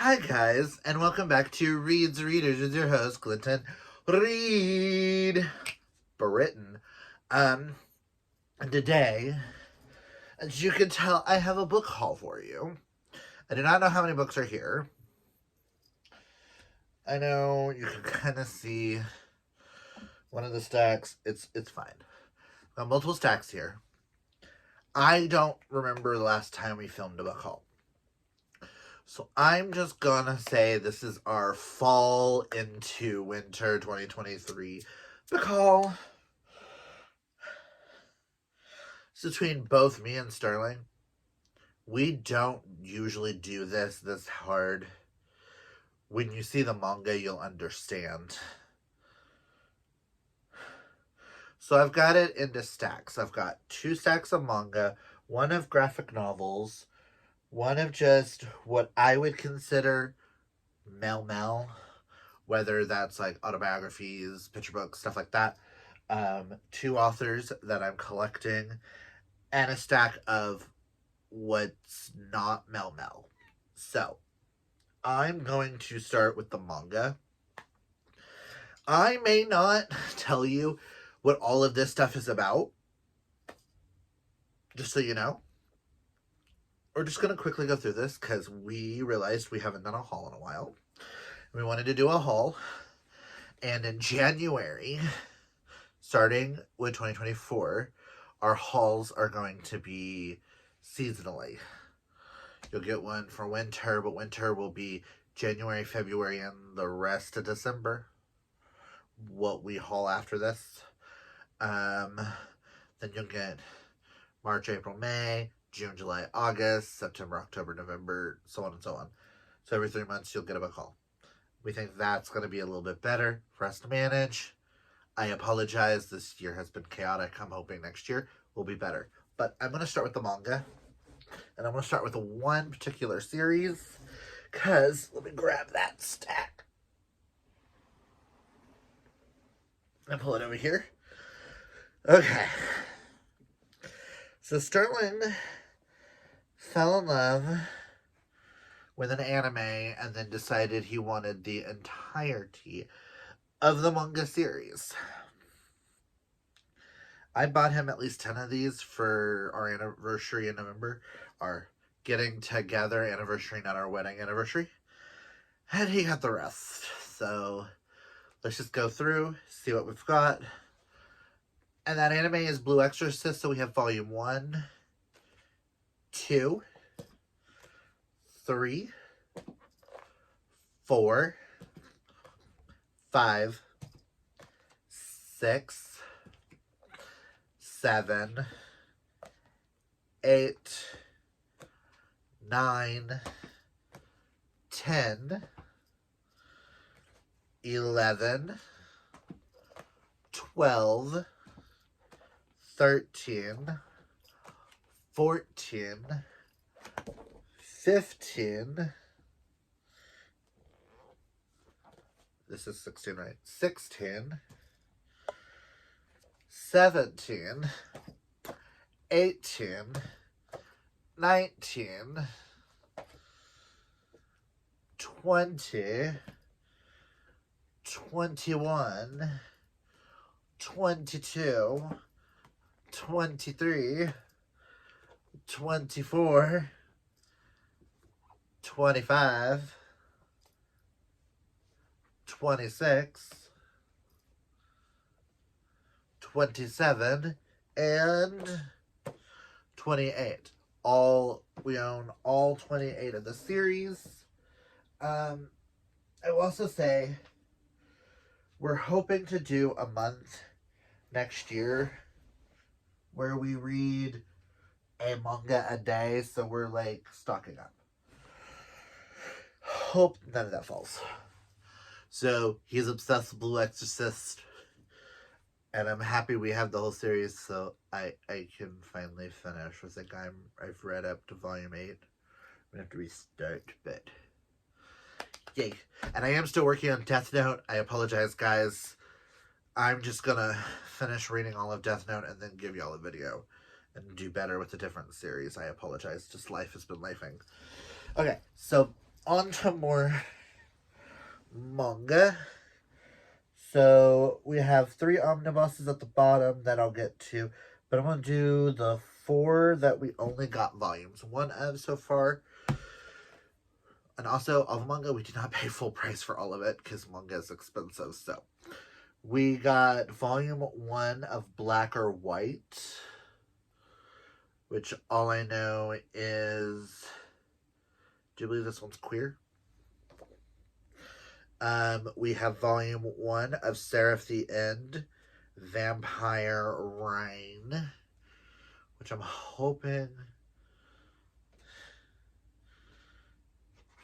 Hi guys, and welcome back to Reed's Readers with your host, Clinton Reed Britton. And today, as you can tell, I have a book haul for you. I do not know how many books are here. I know you can kind of see one of the stacks. It's fine. I've got multiple stacks here. I don't remember the last time we filmed a book haul. So I'm just gonna say this is our fall into winter 2023 book haul. It's between both me and Sterling. We don't usually do this hard. When you see the manga, you'll understand. So I've got it into stacks. I've got 2 stacks of manga, 1 of graphic novels, 1 of just what I would consider mel, whether that's like autobiographies, picture books, stuff like that. 2 authors that I'm collecting, and a stack of what's not mel. So, I'm going to start with the manga. I may not tell you what all of this stuff is about, just so you know. We're just going to quickly go through this because we realized we haven't done a haul in a while. We wanted to do a haul, and in January, starting with 2024, our hauls are going to be seasonally. You'll get one for winter, but winter will be January, February, and the rest of December. What we haul after this. Then you'll get March, April, May, June, July, August, September, October, November, so on and so on. So every 3 months you'll get a book haul. We think that's going to be a little bit better for us to manage. I apologize, this year has been chaotic. I'm hoping next year will be better. But I'm going to start with the manga. And I'm going to start with one particular series. Because, let me grab that stack. And pull it over here. Okay. So Sterling fell in love with an anime and then decided he wanted the entirety of the manga series. I bought him at least 10 of these for our anniversary in November. Our getting together anniversary, not our wedding anniversary. And he got the rest. So let's just go through, see what we've got. And that anime is Blue Exorcist, so we have volume 1, 2, 3, 4, 5, 6, 7, 8, 9, 10, 11, 12, 13, 14, 15, this is 16, right? 16, 17, 18, 19, 20, 21, 22, 23, 24, 25, 26, 27, and 28. We own all 28 of the series. I will also say we're hoping to do a month next year where we read a manga a day, so we're like stocking up. Hope none of that falls. So he's obsessed with Blue Exorcist, and I'm happy we have the whole series, so I can finally finish. I think I've read up to volume 8. I'm gonna have to restart, but yay! And I am still working on Death Note. I apologize, guys. I'm just gonna finish reading all of Death Note and then give y'all a video and do better with a different series. I apologize. Just life has been lifing. Okay, so on to more manga. So we have 3 omnibuses at the bottom that I'll get to, but I'm going to do the 4 that we only got volumes 1 of so far. And also, of manga, we did not pay full price for all of it because manga is expensive. So we got volume 1 of Black or White, which all I know is, do you believe this one's queer? We have volume 1 of Seraph the End, Vampire Reign, which I'm hoping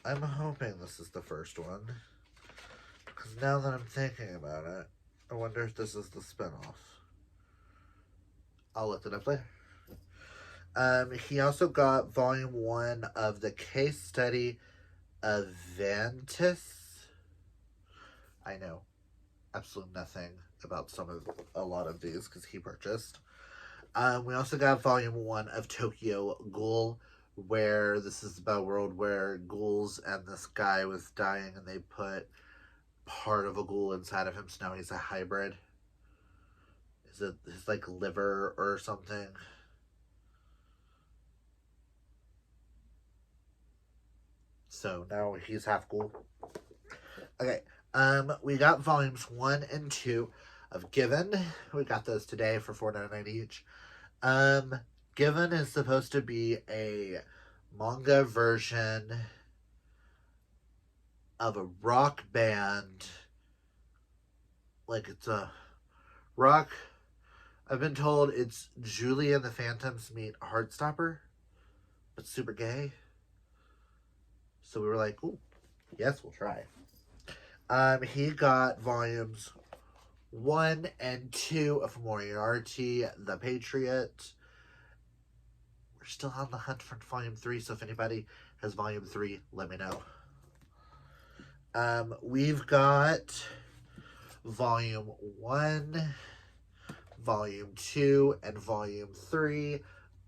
this is the first one. Because now that I'm thinking about it, I wonder if this is the spinoff. I'll look it up later. He also got volume 1 of the case study Avantis. I know absolutely nothing about a lot of these because he purchased. We also got volume 1 of Tokyo Ghoul, where this is about a world where ghouls and this guy was dying and they put part of a ghoul inside of him, so now he's a hybrid. Is it his like liver or something? So now he's half ghoul. Okay. We got volumes 1 and 2 of Given. We got those today for $4.99 each. Given is supposed to be a manga version of a rock band. Like it's a rock. I've been told it's Julie and the Phantoms meet Heartstopper, but super gay. So we were like, ooh, yes, we'll try. He got volumes 1 and 2 of Moriarty, the Patriot. We're still on the hunt for volume 3, so if anybody has volume 3, let me know. We've got volume 1, volume 2, and volume 3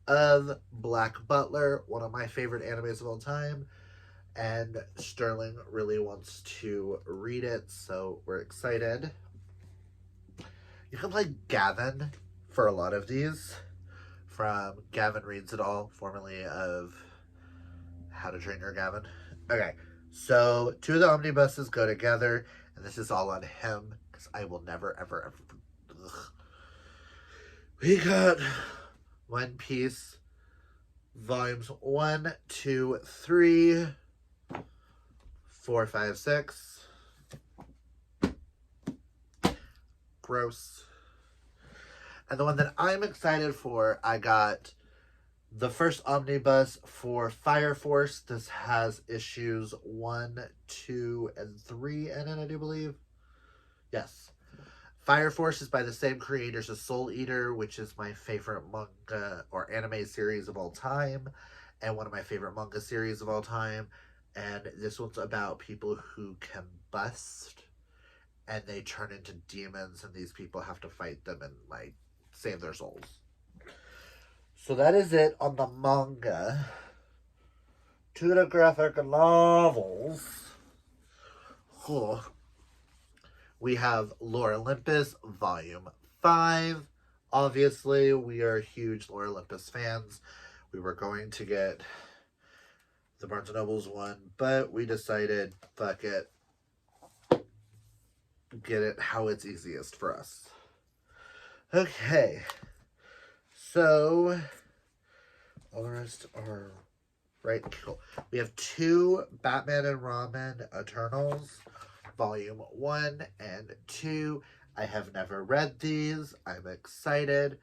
of Black Butler, one of my favorite animes of all time. And Sterling really wants to read it, so we're excited. You can play Gavin for a lot of these, from Gavin Reads It All, formerly of How to Train Your Gavin. Okay, so 2 of the omnibuses go together, and this is all on him, because I will never, ever, ever... Ugh. We got One Piece, volumes 1, 2, 3... 4, 5, 6. Gross. And the one that I'm excited for, I got the first omnibus for Fire Force. This has issues 1, 2, and 3 in it, I do believe. Yes. Fire Force is by the same creators as Soul Eater, which is my favorite manga or anime series of all time, and one of my favorite manga series of all time. And this one's about people who combust and they turn into demons, and these people have to fight them and like save their souls. So that is it on the manga. To the graphic novels. Oh. We have Lore Olympus Volume 5. Obviously, we are huge Lore Olympus fans. We were going to get the Barnes & Noble's one, but we decided, fuck it, get it how it's easiest for us. Okay, so all the rest are right. Cool. We have 2 Batman and Robin Eternals, Volume 1 and 2. I have never read these. I'm excited.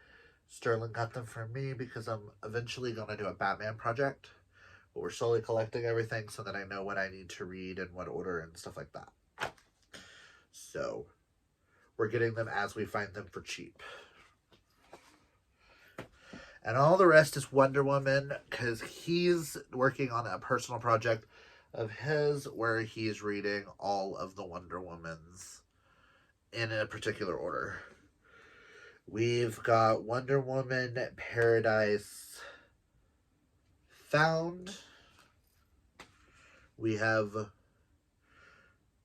Sterling got them for me because I'm eventually going to do a Batman project. But we're slowly collecting everything so that I know what I need to read in what order and stuff like that. So we're getting them as we find them for cheap. And all the rest is Wonder Woman, because he's working on a personal project of his where he's reading all of the Wonder Womans in a particular order. We've got Wonder Woman Paradise Found. We have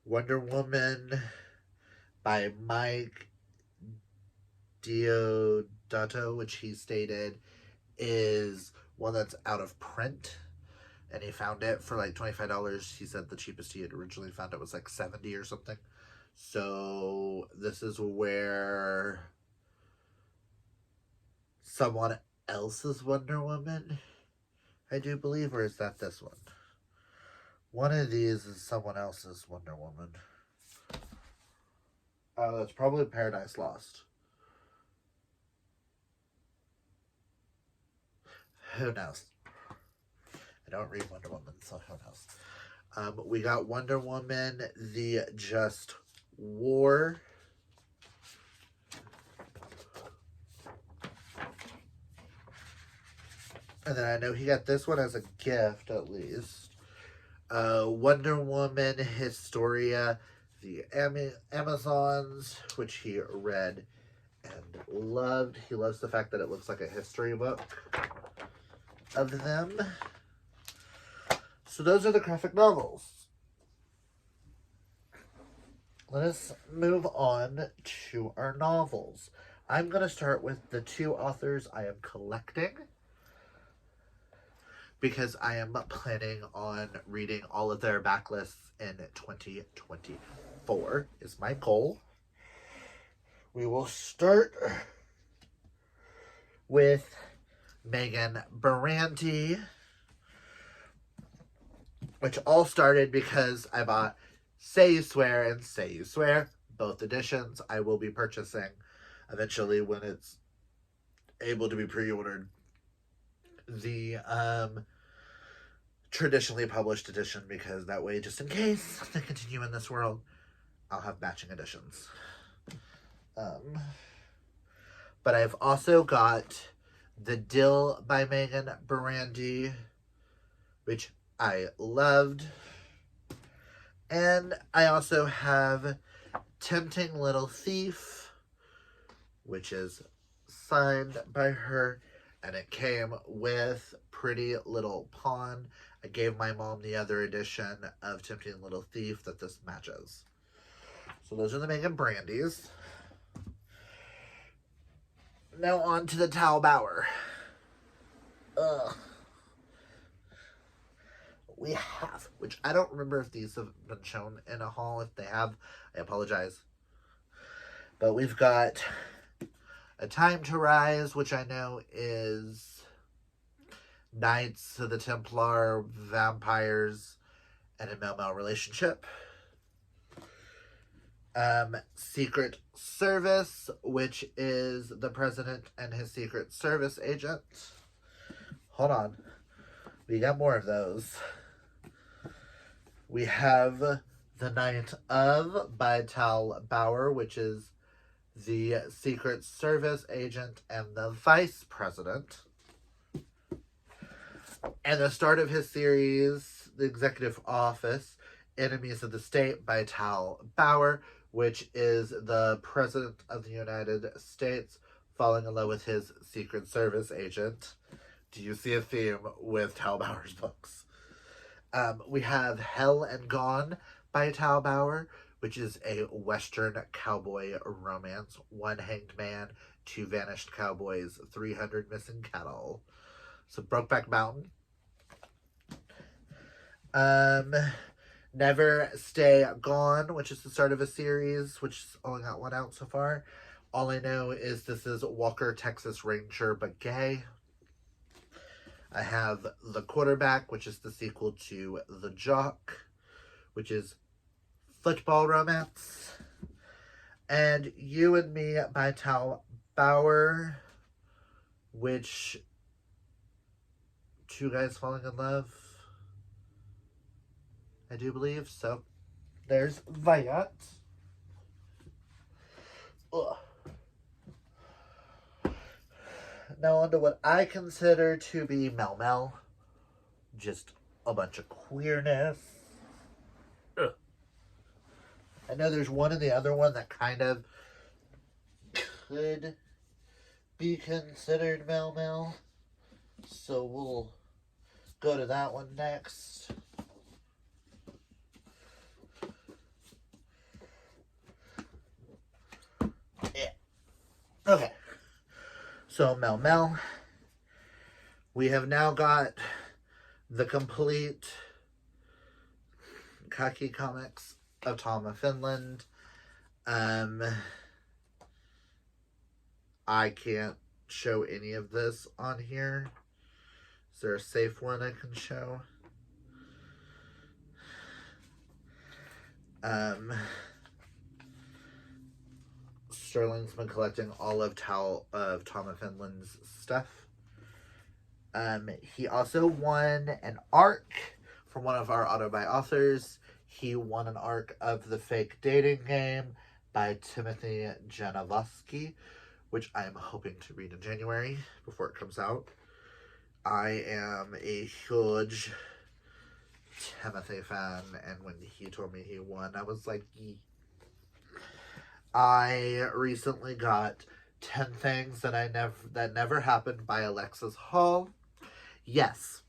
Wonder Woman by Mike Diodato, which he stated is one that's out of print. And he found it for like $25. He said the cheapest he had originally found it was like $70 or something. So this is where someone else's Wonder Woman, I do believe, or is that this one? One of these is someone else's Wonder Woman. Oh, that's probably Paradise Lost. Who knows? I don't read Wonder Woman, so who knows? We got Wonder Woman, The Just War. And then I know he got this one as a gift, at least. Wonder Woman Historia, the Amazons, which he read and loved. He loves the fact that it looks like a history book of them. So those are the graphic novels. Let us move on to our novels. I'm going to start with the two authors I am collecting, because I am planning on reading all of their backlists in 2024 is my goal. We will start with Megan Brandy, which all started because I bought Say You Swear and Say You Swear, both editions. I will be purchasing eventually when it's able to be pre-ordered the traditionally published edition, because that way, just in case they continue in this world, I'll have matching editions. But I've also got The Dill by Megan Brandy, which I loved. And I also have Tempting Little Thief, which is signed by her, and it came with Pretty Little Pawn. I gave my mom the other edition of Tempting Little Thief that this matches. So those are the Megan Brandys. Now on to the Tal Bauer. We have, which I don't remember if these have been shown in a haul. If they have, I apologize. But we've got A Time to Rise, which I know is Knights of the Templar, vampires, and a male-male relationship. Secret Service, which is the president and his Secret Service agent. Hold on. We got more of those. We have The Night Of by Tal Bauer, which is the Secret Service agent and the vice president. And the start of his series, The Executive Office, Enemies of the State by Tal Bauer, which is the president of the United States falling in love with his Secret Service agent. Do you see a theme with Tal Bauer's books? We have Hell and Gone by Tal Bauer, which is a Western cowboy romance. 1 hanged man, 2 vanished cowboys, 300 missing cattle. So Brokeback Mountain. Never Stay Gone, which is the start of a series, which has only got 1 out so far. All I know is this is Walker, Texas Ranger, but gay. I have The Quarterback, which is the sequel to The Jock, which is football romance. And You and Me by Tal Bauer, which 2 guys falling in love, I do believe. So there's Viat. Ugh. Now on to what I consider to be Mel. Just a bunch of queerness. Ugh. I know there's one and the other one that kind of could be considered Mel. So we'll go to that one next. So, Mel Mel, we have now got the complete Kaki comics of Tom of Finland. I can't show any of this on here. Is there a safe one I can show? Sterling's been collecting all of Tom of Finland's stuff. He also won an arc from one of our auto buy authors. He won an arc of The Fake Dating Game by Timothy Janowski, which I am hoping to read in January before it comes out. I am a huge Timothy fan, and when he told me he won, I was like, yee. I recently got 10 Things That Never Happened by Alexis Hall. Yes.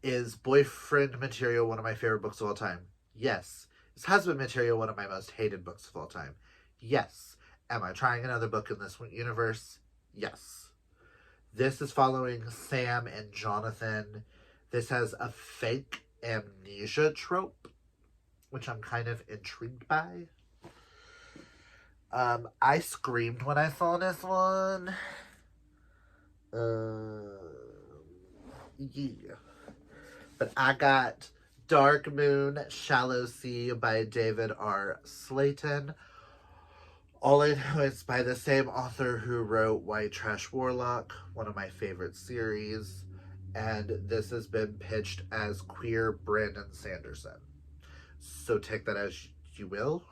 Is Boyfriend Material one of my favorite books of all time? Yes. Is Husband Material one of my most hated books of all time? Yes. Am I trying another book in this universe? Yes. This is following Sam and Jonathan. This has a fake amnesia trope, which I'm kind of intrigued by. I screamed when I saw this one. Yeah. But I got Dark Moon, Shallow Sea by David R. Slayton. All I know is by the same author who wrote White Trash Warlock, one of my favorite series. And this has been pitched as queer Brandon Sanderson. So take that as you will.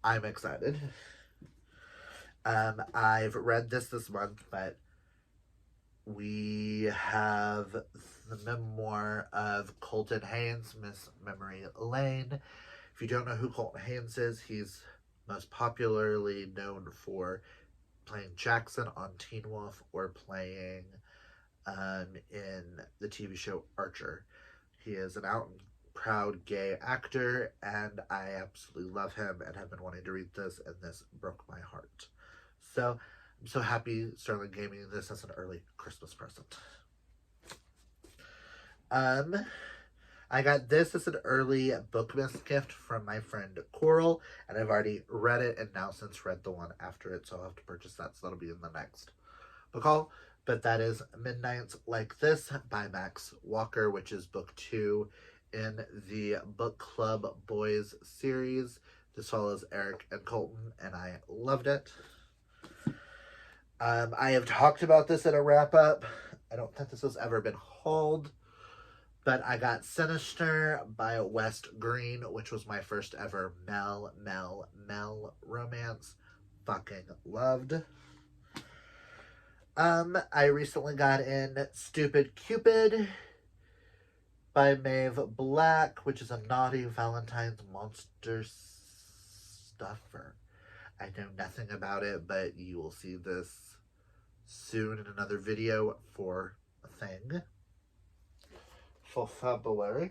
I'm excited. I've read this month, but we have the memoir of Colton Haynes, Miss Memory Lane. If you don't know who Colton Haynes is, he's most popularly known for playing Jackson on Teen Wolf or playing in the TV show Archer. He is an out and proud gay actor, and I absolutely love him and have been wanting to read this, and this broke my heart. So I'm so happy Sterling gave me this as an early Christmas present. I got this as an early Bookmas gift from my friend Coral, and I've already read it and now since read the one after it, so I'll have to purchase that, so that'll be in the next book haul. But that is Midnights Like This by Max Walker, which is book 2 in the Book Club Boys series. This follows Eric and Colton, and I loved it. I have talked about this in a wrap-up. I don't think this has ever been hauled, but I got Sinister by West Green, which was my first ever Mel romance. Fucking loved. I recently got in Stupid Cupid by Maeve Black, which is a naughty Valentine's monster stuffer. I know nothing about it, but you will see this soon in another video for a thing for February.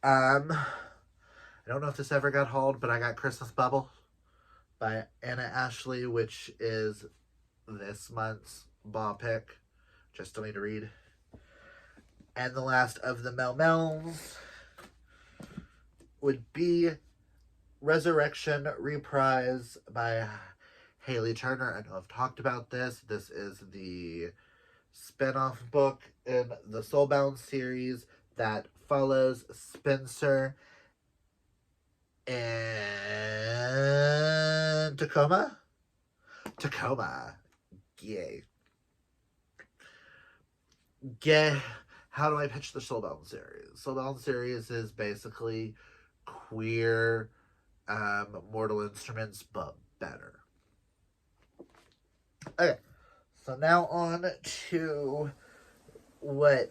I don't know if this ever got hauled, but I got Christmas Bubble by Anna Ashley, which is this month's ball pick. Just still need to read. And the last of the Mel Mels would be Resurrection Reprise by Haley Turner. I know I've talked about this. This is the spin-off book in the Soulbound series that follows Spencer and Tacoma. Yay. How do I pitch the Soulbound series? Soulbound series is basically queer Mortal Instruments, but better. Okay, so now on to what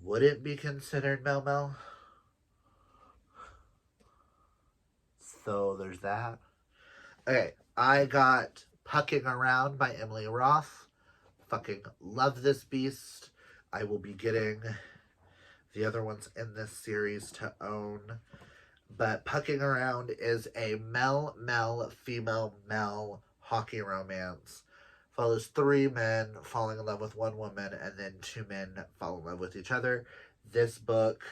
would it be considered Mel Mel? So there's that. Okay, I got Pucking Around by Emily Roth. Fucking love this beast. I will be getting the other ones in this series to own But Pucking Around is a male, female, male hockey romance. Follows three men falling in love with one woman, and then two men fall in love with each other. This book,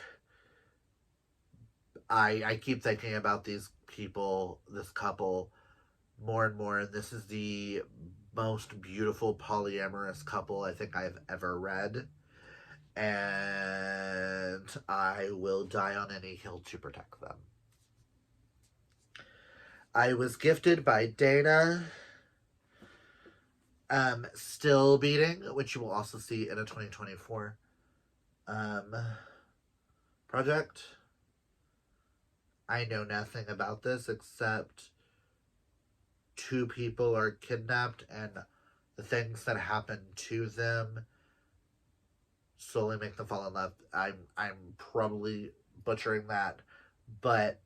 I keep thinking about these people, this couple, more and more. And this is the most beautiful polyamorous couple I think I've ever read. And I will die on any hill to protect them. I was gifted by Dana. Still Beating, which you will also see in a 2024 project. I know nothing about this except two people are kidnapped and the things that happen to them slowly make them fall in love. I'm probably butchering that, but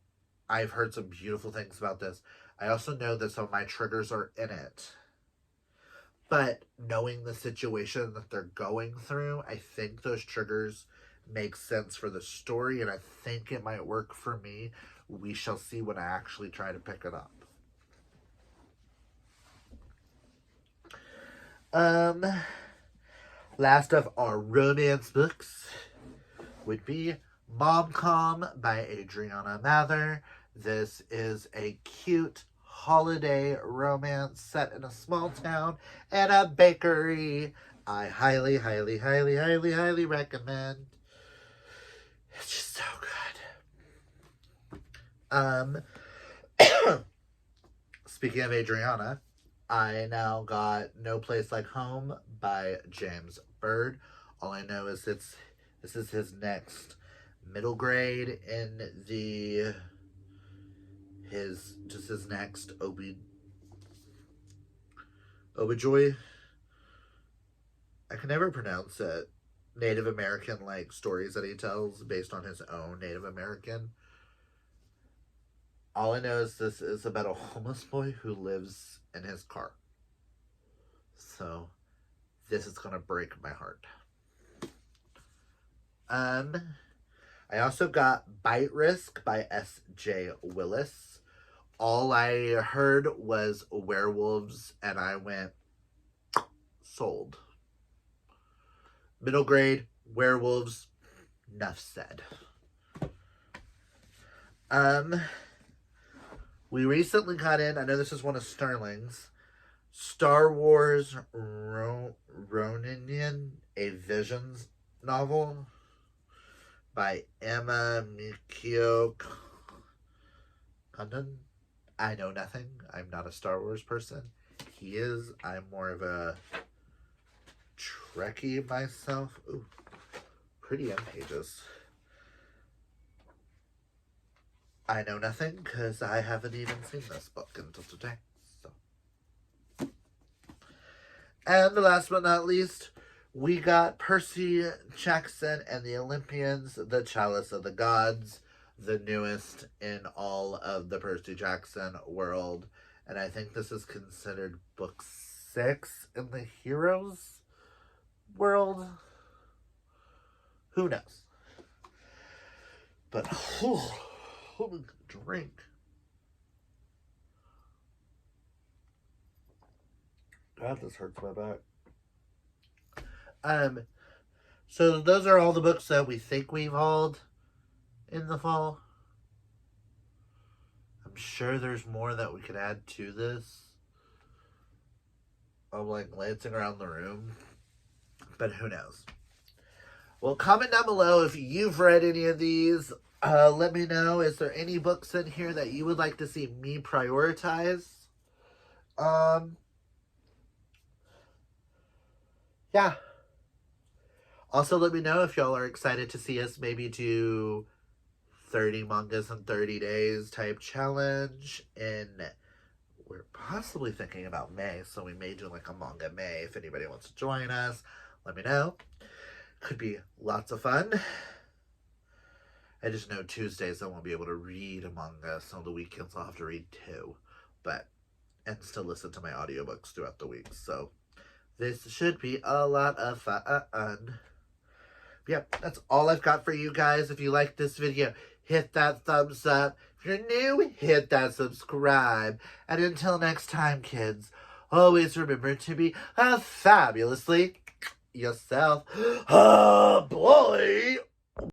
I've heard some beautiful things about this. I also know that some of my triggers are in it. But knowing the situation that they're going through, I think those triggers make sense for the story, and I think it might work for me. We shall see when I actually try to pick it up. Last of our romance books would be Mom-Com by Adriana Mather. This is a cute holiday romance set in a small town and a bakery. I highly, highly, highly, highly, highly recommend. It's just so good. Speaking of Adriana, I now got No Place Like Home by James Bird. All I know is this is his next middle grade in his next Obijoy. I can never pronounce it. Native American like stories that he tells based on his own Native American. All I know is this is about a homeless boy who lives in his car. So this is gonna break my heart. I also got Bite Risk by S.J. Willis. All I heard was werewolves, and I went, sold. Middle grade, werewolves, enough said. We recently got in, I know this is one of Sterling's, Star Wars Ronin, a Visions novel by Emma Mikio Condon. I know nothing. I'm not a Star Wars person. He is. I'm more of a Trekkie myself. Ooh, pretty end pages. I know nothing because I haven't even seen this book until today. So. And last but not least, we got Percy Jackson and the Olympians, The Chalice of the Gods, the newest in all of the Percy Jackson world. And I think this is considered book 6 in the Heroes world. Who knows? But, holy drink. God, this hurts my back. So those are all the books that we think we've hauled in the fall. I'm sure there's more that we could add to this. I'm like glancing around the room, but who knows? Well, comment down below if you've read any of these. Let me know, is there any books in here that you would like to see me prioritize? Yeah. Also, let me know if y'all are excited to see us maybe do 30 mangas in 30 days type challenge. And we're possibly thinking about May, so we may do like a manga May. If anybody wants to join us, let me know. Could be lots of fun. I just know Tuesdays I won't be able to read a manga, so the weekends I'll have to read 2. And still listen to my audiobooks throughout the week. So this should be a lot of fun. Yep, that's all I've got for you guys. If you like this video, hit that thumbs up. If you're new, hit that subscribe. And until next time, kids, always remember to be fabulously yourself. Oh, boy.